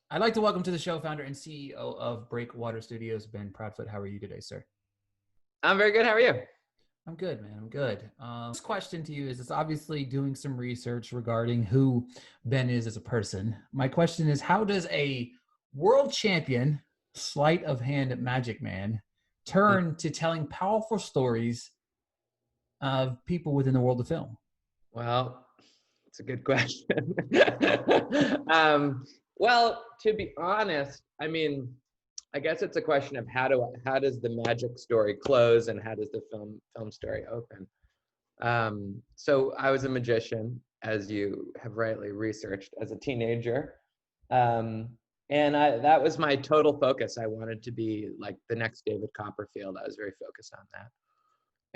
I'd like to welcome to the show founder and CEO of Breakwater Studios, Ben Proudfoot. How are you today, sir? I'm very good. How are you? I'm good, man. I'm good. This question to you is it's obviously doing some research regarding who Ben is as a person. My question is how does a world champion, sleight of hand magic man, Hmm. turn to telling powerful stories of people within the world of film? Well, it's a good question. um, well, to be honest, I guess it's a question of how does the magic story close and how does the film story open? So I was a magician, as you have rightly researched, as a teenager. Um, and that was my total focus. I wanted to be like the next David Copperfield. I was very focused on that.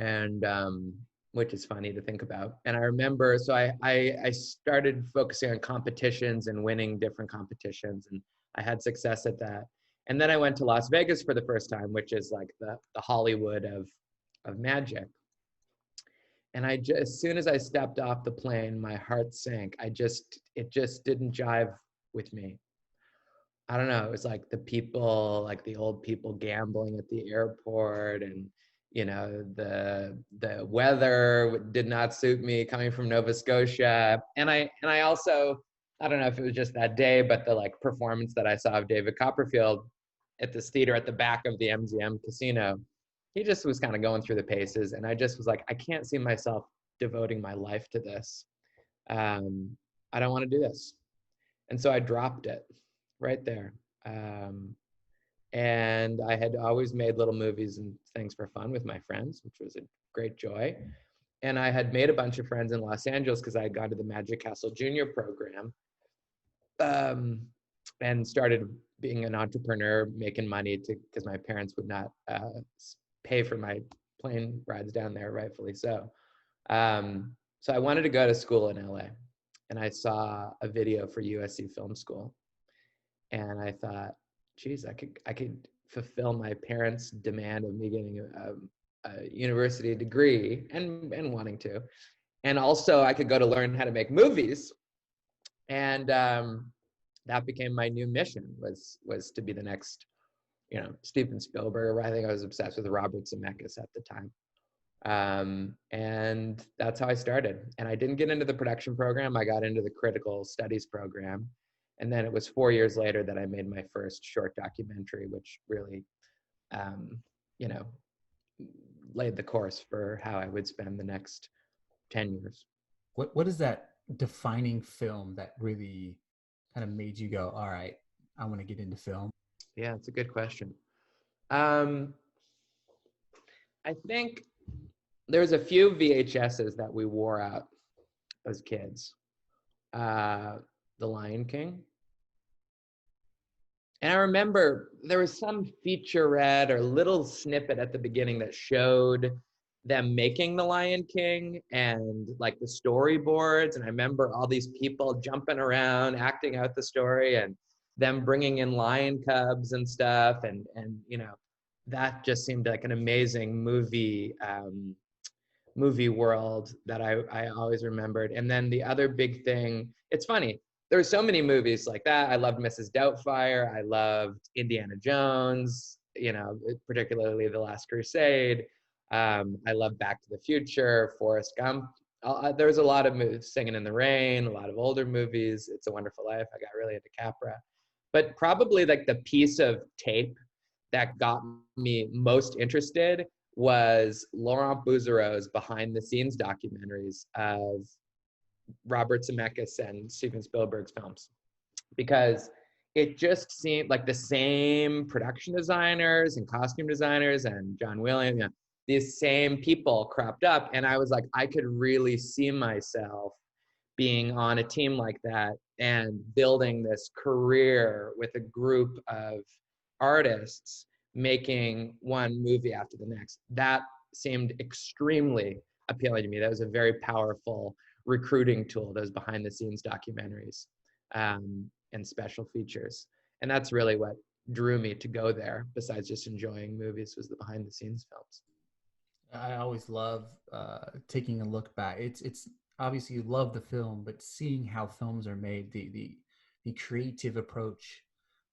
And which is funny to think about. And I remember, so I started focusing on competitions and winning different competitions, and I had success at that. And then I went to Las Vegas for the first time, which is like the Hollywood of magic. And as soon as I stepped off the plane, my heart sank. It just didn't jive with me. I don't know. It was like the people, like the old people gambling at the airport, and the weather did not suit me coming from Nova Scotia. And I also, I don't know if it was just that day, but the like performance that I saw of David Copperfield at this theater at the back of the MGM casino, he just was kind of going through the paces, and I just was like, I can't see myself devoting my life to this. Um, I don't want to do this, and so I dropped it right there. Um, and I had always made little movies and things for fun with my friends, which was a great joy. And I had made a bunch of friends in Los Angeles because I had gone to the Magic Castle Junior program, um, and started being an entrepreneur, making money to because my parents would not pay for my plane rides down there, rightfully so. So I wanted to go to school in LA, and I saw a video for USC Film School, and I thought, geez, I could fulfill my parents' demand of me getting a university degree and wanting to, and also I could go to learn how to make movies, and that became my new mission was to be the next, Steven Spielberg. I think I was obsessed with Robert Zemeckis at the time. And that's how I started. And I didn't get into the production program. I got into the critical studies program. And then it was 4 years later that I made my first short documentary, which really, um, you know, laid the course for how I would spend the next 10 years. What is that defining film that really kind of made you go, all right, I want to get into film? Yeah, it's a good question. Um, I think there's a few VHSs that we wore out as kids. Uh, The Lion King. And I remember there was some featurette or little snippet at the beginning that showed them making The Lion King and like the storyboards. And I remember all these people jumping around, acting out the story, and them bringing in lion cubs and stuff. And that just seemed like an amazing movie world that I always remembered. And then the other big thing, it's funny, there's so many movies like that. I loved Mrs. Doubtfire. I loved Indiana Jones, particularly The Last Crusade. I love Back to the Future, Forrest Gump. There's a lot of movies, Singing in the Rain, a lot of older movies. It's a Wonderful Life. I got really into Capra. But probably like the piece of tape that got me most interested was Laurent Bouzereau's behind the scenes documentaries of Robert Zemeckis and Steven Spielberg's films, because it just seemed like the same production designers and costume designers and John Williams, these same people cropped up. And I was like, I could really see myself being on a team like that and building this career with a group of artists making one movie after the next. That seemed extremely appealing to me. That was a very powerful recruiting tool, those behind the scenes documentaries, and special features. And that's really what drew me to go there, besides just enjoying movies, was the behind the scenes films. I always love taking a look back. It's obviously you love the film, but seeing how films are made, the creative approach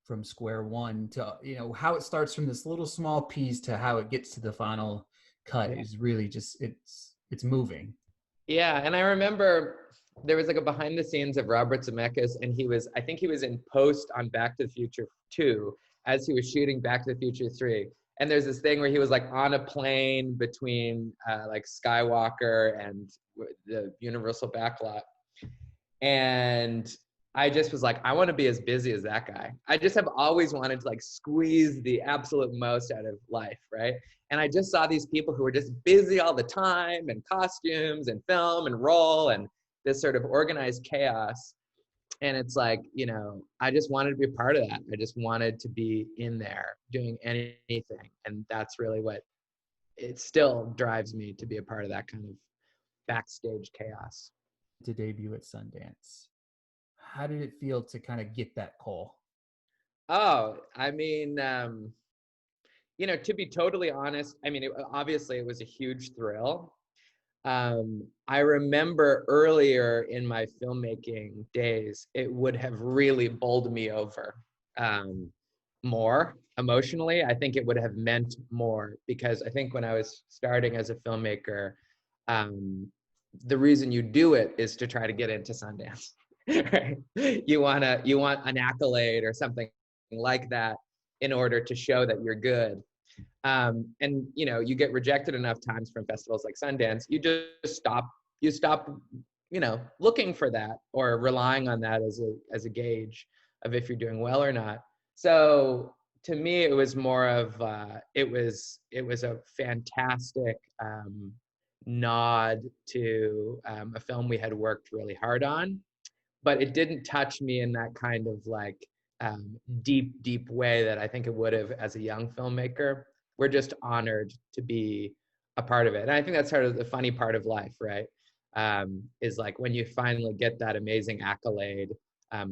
from square one to, how it starts from this little small piece to how it gets to the final cut Yeah. is really just, it's moving. Yeah, and I remember there was like a behind the scenes of Robert Zemeckis, and I think he was in post on Back to the Future 2 as he was shooting Back to the Future 3. And there's this thing where he was like on a plane between like Skywalker and the Universal backlot. And I just was like, I want to be as busy as that guy. I just have always wanted to like squeeze the absolute most out of life, right? And I just saw these people who were just busy all the time, and costumes and film and roll and this sort of organized chaos. And it's like, I just wanted to be a part of that. I just wanted to be in there doing anything. And that's really what it still drives me, to be a part of that kind of backstage chaos. To debut at Sundance, how did it feel to kind of get that call? Oh, I mean, to be totally honest, I mean, obviously it was a huge thrill. I remember earlier in my filmmaking days, it would have really bowled me over more emotionally. I think it would have meant more, because I think when I was starting as a filmmaker, the reason you do it is to try to get into Sundance. Right? You want an accolade or something like that in order to show that you're good. And you get rejected enough times from festivals like Sundance, you just stop looking for that or relying on that as a gauge of if you're doing well or not. So to me, it was more of it was a fantastic nod to a film we had worked really hard on, but it didn't touch me in that kind of like deep way that I think it would have as a young filmmaker. We're just honored to be a part of it. And I think that's sort of the funny part of life, right? Is like when you finally get that amazing accolade,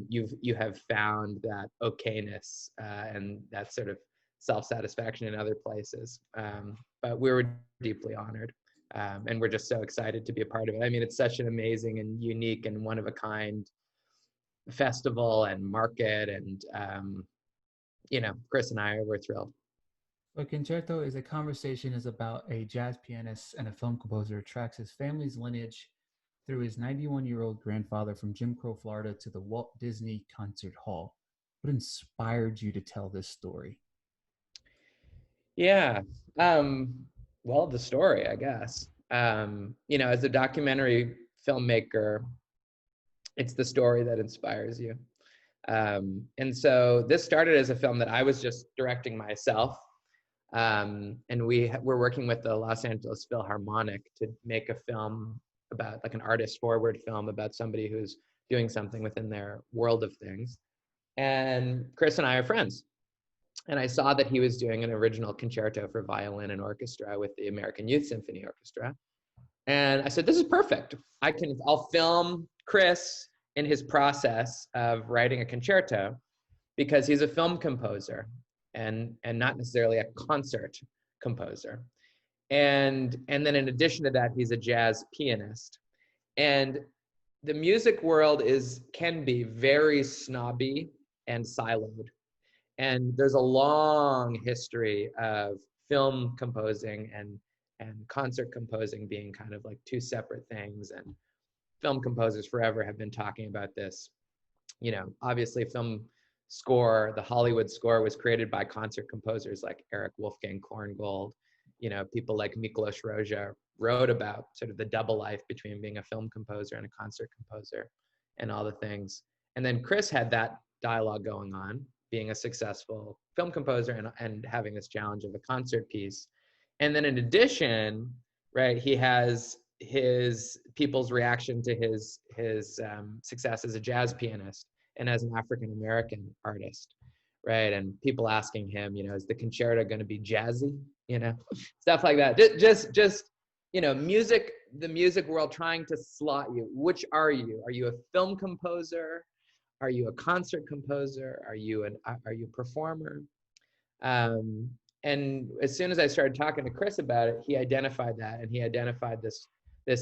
you have found that okayness and that sort of self-satisfaction in other places. But we were deeply honored. And we're just so excited to be a part of it. I mean, it's such an amazing and unique and one of a kind festival and market, and Kris and I were thrilled. But Concerto is a conversation is about a jazz pianist and a film composer who tracks his family's lineage through his 91-year-old grandfather from Jim Crow, Florida to the Walt Disney Concert Hall. What inspired you to tell this story? Yeah. Well, the story, I guess. As a documentary filmmaker, it's the story that inspires you. And so this started as a film that I was just directing myself. And we're working with the Los Angeles Philharmonic to make a film about, like, an artist forward film about somebody who's doing something within their world of things. And Kris and I are friends. And I saw that he was doing an original concerto for violin and orchestra with the American Youth Symphony Orchestra. And I said, this is perfect. I'll film Kris in his process of writing a concerto, because he's a film composer and not necessarily a concert composer. And then in addition to that, he's a jazz pianist. And the music world can be very snobby and siloed. And there's a long history of film composing and concert composing being kind of like two separate things. And film composers forever have been talking about this. Obviously film score, the Hollywood score, was created by concert composers like Eric Wolfgang Korngold. People like Miklos Rozsa wrote about sort of the double life between being a film composer and a concert composer and all the things. And then Kris had that dialogue going on, being a successful film composer and having this challenge of a concert piece. And then in addition, right, he has his people's reaction to his success as a jazz pianist and as an African-American artist, right? And people asking him, is the concerto going to be jazzy? Stuff like that. Just music, the music world trying to slot you. Which are you? Are you a film composer? Are you a concert composer? Are you a performer? And as soon as I started talking to Kris about it, he identified that, and he identified this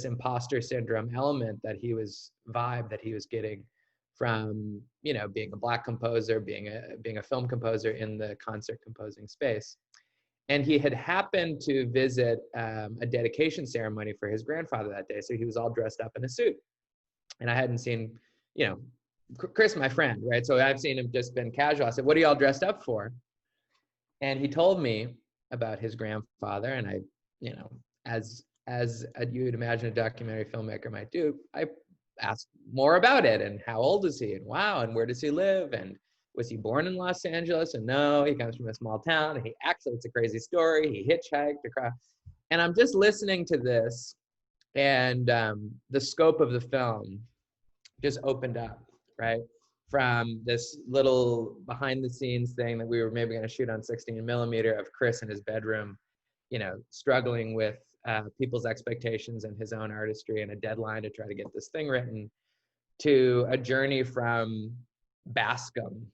imposter syndrome element that he was getting from, being a Black composer, being a film composer in the concert composing space. And he had happened to visit a dedication ceremony for his grandfather that day. So he was all dressed up in a suit. And I hadn't seen, Kris, my friend, right? So I've seen him just been casual. I said, "What are y'all dressed up for?" And he told me about his grandfather. And I, as you would imagine a documentary filmmaker might do, I asked more about it and how old is he, and wow, and where does he live, and was he born in Los Angeles? And no, he comes from a small town. And it's a crazy story. He hitchhiked across. And I'm just listening to this, and the scope of the film just opened up, right? From this little behind the scenes thing that we were maybe going to shoot on 16 millimeter of Kris in his bedroom, struggling with people's expectations and his own artistry and a deadline to try to get this thing written, to a journey from Bascom,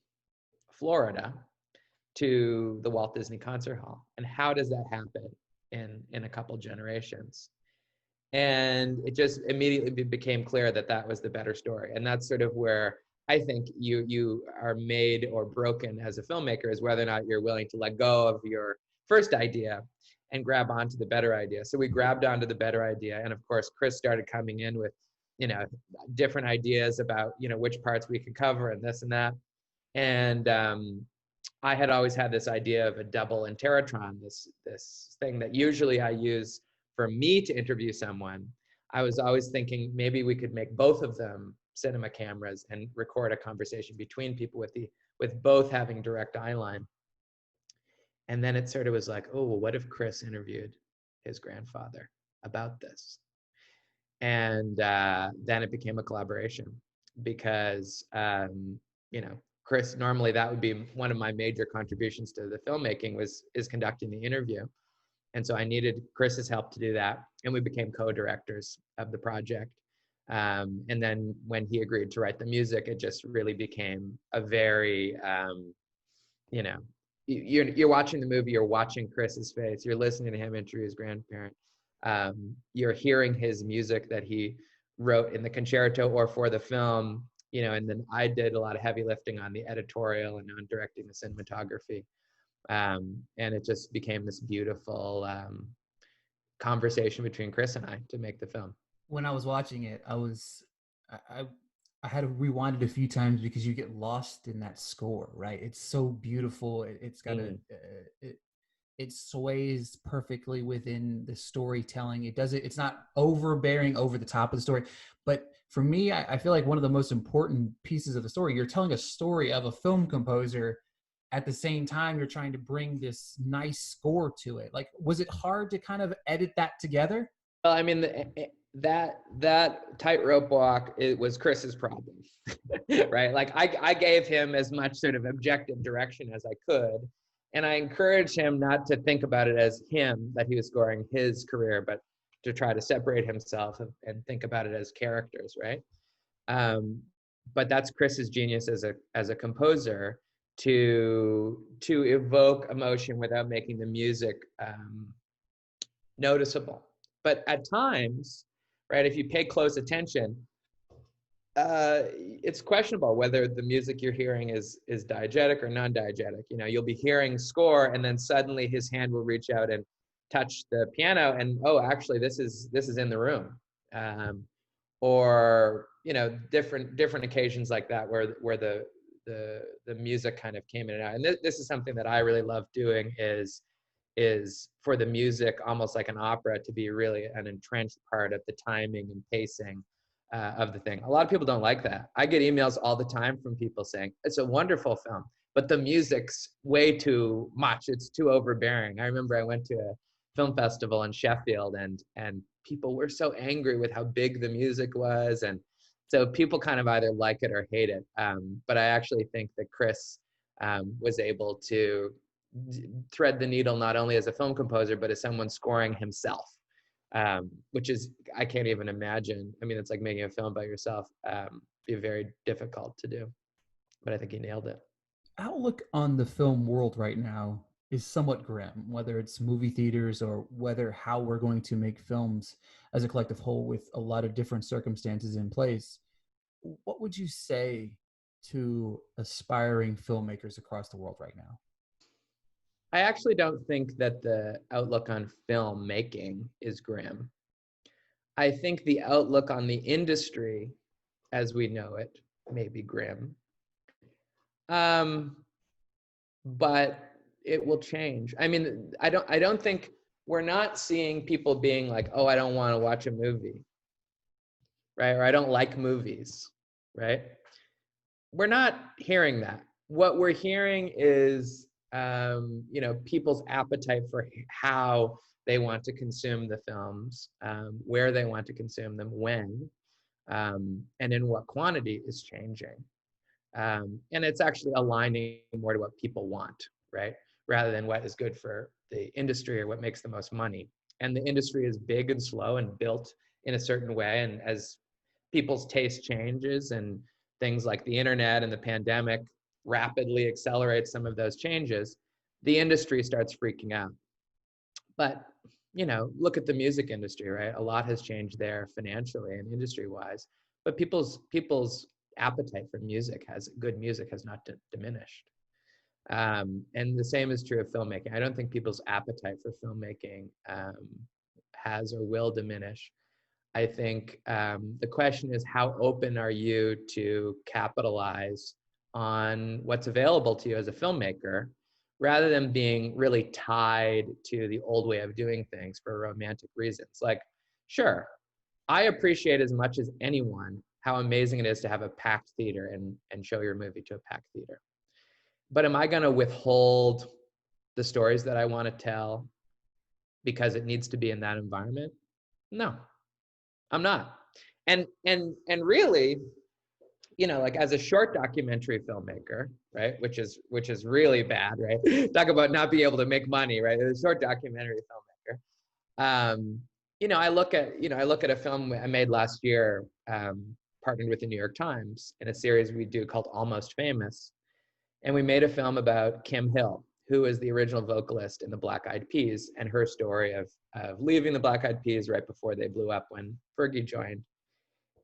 Florida, to the Walt Disney Concert Hall. And how does that happen in a couple generations? And it just immediately became clear that that was the better story. And that's sort of where I think you are made or broken as a filmmaker, is whether or not you're willing to let go of your first idea and grab onto the better idea. So we grabbed onto the better idea. And of course, Kris started coming in with, different ideas about, which parts we could cover and this and that. And I had always had this idea of a double interrotron, this thing that usually I use for me to interview someone. I was always thinking maybe we could make both of them cinema cameras and record a conversation between people with both having direct eye line. And then it sort of was like, oh, well, what if Kris interviewed his grandfather about this? And then it became a collaboration, because Kris, normally that would be one of my major contributions to the filmmaking, is conducting the interview. And so I needed Kris's help to do that. And we became co-directors of the project. And then when he agreed to write the music, it just really became a very, you're watching the movie, you're watching Kris's face, you're listening to him interview his grandparent. You're hearing his music that he wrote in the concerto or for the film, and then I did a lot of heavy lifting on the editorial and on directing the cinematography. And it just became this beautiful conversation between Kris and I to make the film. When I was watching it, I had to rewind it a few times because you get lost in that score, right? It's so beautiful. It's got it sways perfectly within the storytelling. It's not overbearing over the top of the story. But for me, I feel like one of the most important pieces of the story, you're telling a story of a film composer. At the same time, you're trying to bring this nice score to it. Like, was it hard to kind of edit that together? Well, I mean, that tightrope walk, it was Kris's problem, right? Like I gave him as much sort of objective direction as I could. And I encouraged him not to think about it as him, that he was scoring his career, but to try to separate himself and think about it as characters, right? But that's Kris's genius as a composer, to evoke emotion without making the music noticeable. But at times, right, if you pay close attention, it's questionable whether the music you're hearing is diegetic or non-diegetic. You'll be hearing score, and then suddenly his hand will reach out and touch the piano, and oh, actually, this is in the room, or different occasions like that where the music kind of came in and out. And this is something that I really love doing, is for the music, almost like an opera, to be really an entrenched part of the timing and pacing of the thing. A lot of people don't like that. I get emails all the time from people saying, it's a wonderful film, but the music's way too much. It's too overbearing. I remember I went to a film festival in Sheffield, and people were so angry with how big the music was. And so people kind of either like it or hate it. But I actually think that Kris was able to thread the needle, not only as a film composer, but as someone scoring himself, which is, I can't even imagine. I mean, it's like making a film by yourself. Be very difficult to do, but I think he nailed it. Outlook on the film world right now is somewhat grim, whether it's movie theaters or whether how we're going to make films as a collective whole, with a lot of different circumstances in place. what would you say to aspiring filmmakers across the world right now? I actually don't think that the outlook on filmmaking is grim. I think the outlook on the industry as we know it may be grim. But it will change. I mean, I don't think we're not seeing people being like, oh, I don't want to watch a movie, right? Or I don't like movies, right? We're not hearing that. What we're hearing is, people's appetite for how they want to consume the films, where they want to consume them, when, and in what quantity is changing. And it's actually aligning more to what people want, right? Rather than what is good for the industry or what makes the most money. And the industry is big and slow and built in a certain way. And as people's taste changes and things like the internet and the pandemic rapidly accelerate some of those changes, the industry starts freaking out. But, look at the music industry, right? A lot has changed there financially and industry-wise, but people's appetite for good music has not diminished. And the same is true of filmmaking. I don't think people's appetite for filmmaking has or will diminish. I think the question is, how open are you to capitalize on what's available to you as a filmmaker, rather than being really tied to the old way of doing things for romantic reasons. Like, sure, I appreciate as much as anyone how amazing it is to have a packed theater and show your movie to a packed theater. But am I going to withhold the stories that I want to tell because it needs to be in that environment? No, I'm not. And really, like as a short documentary filmmaker, right, which is really bad, right? Talk about not being able to make money, right? As a short documentary filmmaker, I look at a film I made last year, partnered with the New York Times in a series we do called Almost Famous, and we made a film about Kim Hill, who is the original vocalist in the Black Eyed Peas, and her story of leaving the Black Eyed Peas right before they blew up when Fergie joined.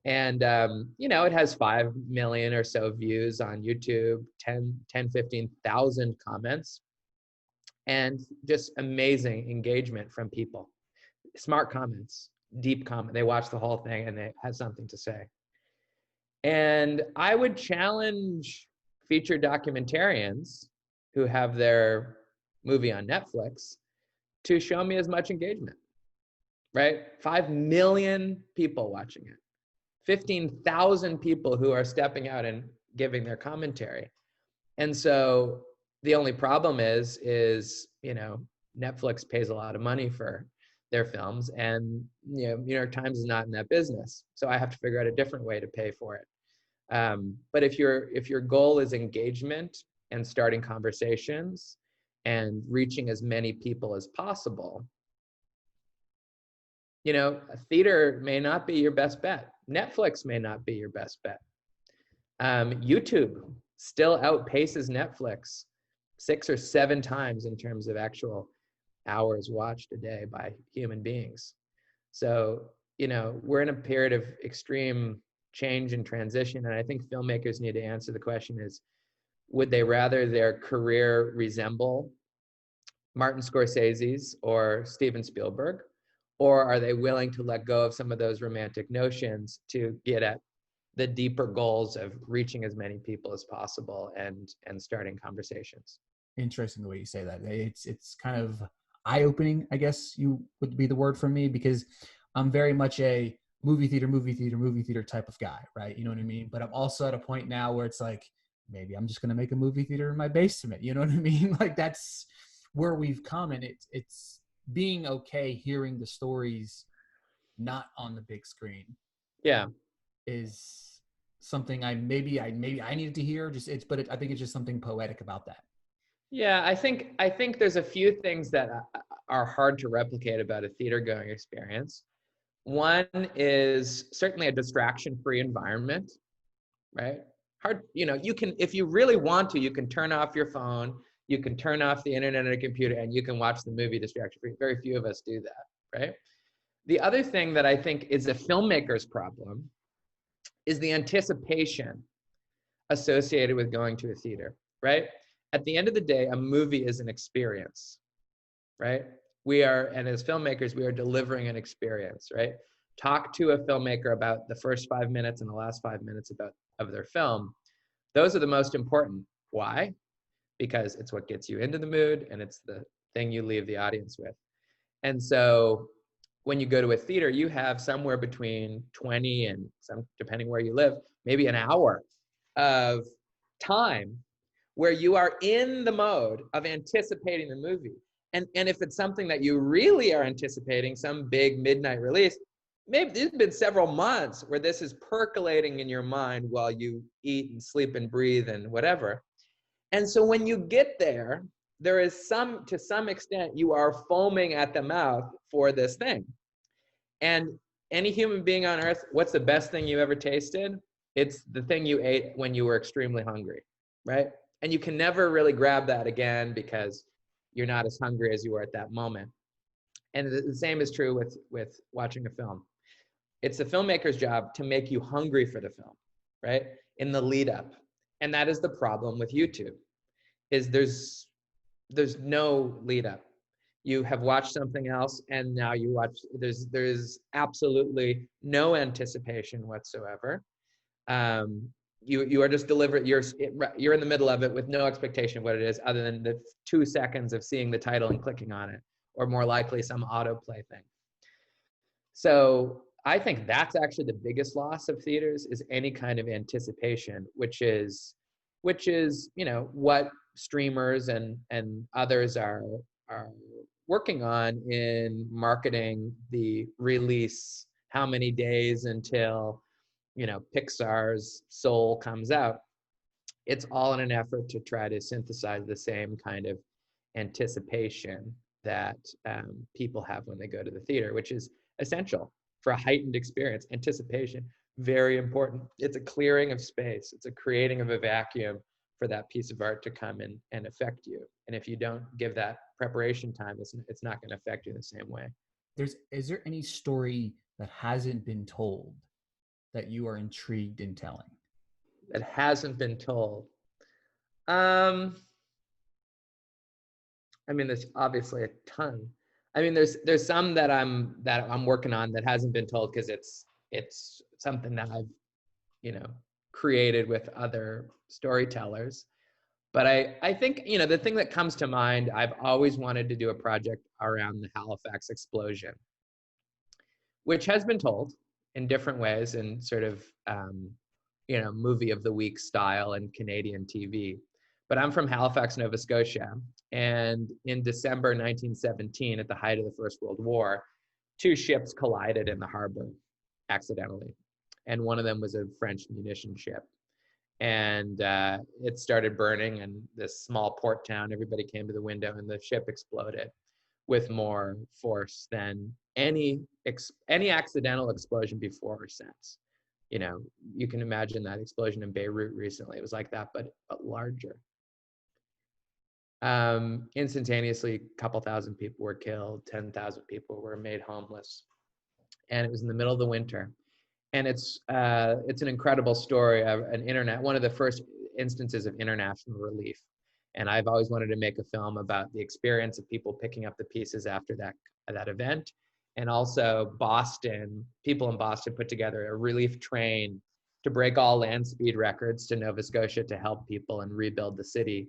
And, it has 5 million or so views on YouTube, 15,000 comments, and just amazing engagement from people. Smart comments, deep comment. They watch the whole thing and they have something to say. And I would challenge feature documentarians who have their movie on Netflix to show me as much engagement, right? 5 million people watching it. 15,000 people who are stepping out and giving their commentary. And so the only problem is, Netflix pays a lot of money for their films, and, New York Times is not in that business. So I have to figure out a different way to pay for it. But if your goal is engagement and starting conversations and reaching as many people as possible, a theater may not be your best bet. Netflix may not be your best bet. YouTube still outpaces Netflix 6 or 7 times in terms of actual hours watched a day by human beings. So, we're in a period of extreme change and transition. And I think filmmakers need to answer the question is, would they rather their career resemble Martin Scorsese's or Steven Spielberg? Or are they willing to let go of some of those romantic notions to get at the deeper goals of reaching as many people as possible and starting conversations? Interesting the way you say that. It's kind of eye-opening, I guess you would be the word for me, because I'm very much a movie theater type of guy, right? You know what I mean? But I'm also at a point now where it's like, maybe I'm just going to make a movie theater in my basement. You know what I mean? Like, that's where we've come, and it's being okay hearing the stories not on the big screen. Yeah, is something I needed to hear. I think it's just something poetic about that. Yeah, I think there's a few things that are hard to replicate about a theater going experience. One is certainly a distraction-free environment, right? You can, if you really want to, you can turn off your phone, you can turn off the internet on a computer, and you can watch the movie distraction-free. Very few of us do that, right? The other thing that I think is a filmmaker's problem is the anticipation associated with going to a theater, right? At the end of the day, a movie is an experience, right? We are, and as filmmakers, we are delivering an experience, right? Talk to a filmmaker about the first 5 minutes and the last 5 minutes of their film. Those are the most important. Why? Because it's what gets you into the mood, and it's the thing you leave the audience with. And so when you go to a theater, you have somewhere between 20 and some, depending where you live, maybe an hour of time where you are in the mode of anticipating the movie. And if it's something that you really are anticipating, some big midnight release, maybe there's been several months where this is percolating in your mind while you eat and sleep and breathe and whatever. And so when you get there, there is to some extent, you are foaming at the mouth for this thing. And any human being on earth, what's the best thing you ever tasted? It's the thing you ate when you were extremely hungry, right? And you can never really grab that again because you're not as hungry as you were at that moment. And the same is true with watching a film. It's the filmmaker's job to make you hungry for the film, right? In the lead up. And that is the problem with YouTube, is there's no lead up. You have watched something else and now you watch, there's absolutely no anticipation whatsoever. You are just delivered, you're in the middle of it with no expectation of what it is other than the 2 seconds of seeing the title and clicking on it, or more likely some autoplay thing. So I think that's actually the biggest loss of theaters, is any kind of anticipation, which is what streamers and others are working on in marketing the release, how many days until Pixar's Soul comes out. It's all in an effort to try to synthesize the same kind of anticipation that people have when they go to the theater, which is essential for a heightened experience. Anticipation, very important. It's a clearing of space. It's a creating of a vacuum for that piece of art to come in and affect you. And if you don't give that preparation time, it's not going to affect you the same way. Is there any story that hasn't been told that you are intrigued in telling? That hasn't been told. I mean, there's obviously a ton. I mean, there's some that I'm working on that hasn't been told because it's something that I've created with other storytellers. But I think the thing that comes to mind, I've always wanted to do a project around the Halifax explosion, which has been told in different ways in sort of movie of the week style in Canadian TV. But I'm from Halifax, Nova Scotia. And in December 1917, at the height of the First World War, 2 ships collided in the harbor accidentally. And one of them was a French munition ship. And it started burning in this small port town. Everybody came to the window and the ship exploded with more force than any accidental explosion before or since. You can imagine that explosion in Beirut recently. It was like that, but larger. Instantaneously, a couple thousand people were killed, 10,000 people were made homeless. And it was in the middle of the winter. And it's an incredible story of one of the first instances of international relief. And I've always wanted to make a film about the experience of people picking up the pieces after that event. And also people in Boston put together a relief train to break all land speed records to Nova Scotia to help people and rebuild the city.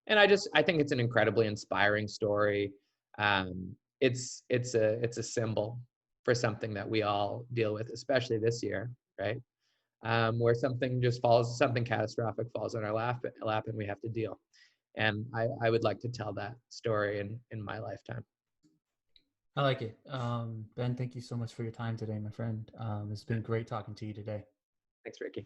And I think it's an incredibly inspiring story. It's a symbol for something that we all deal with, especially this year, right? Where something catastrophic falls on our lap and we have to deal. And I would like to tell that story in my lifetime. I like it. Ben, thank you so much for your time today, my friend. It's been great talking to you today. Thanks, Ricky.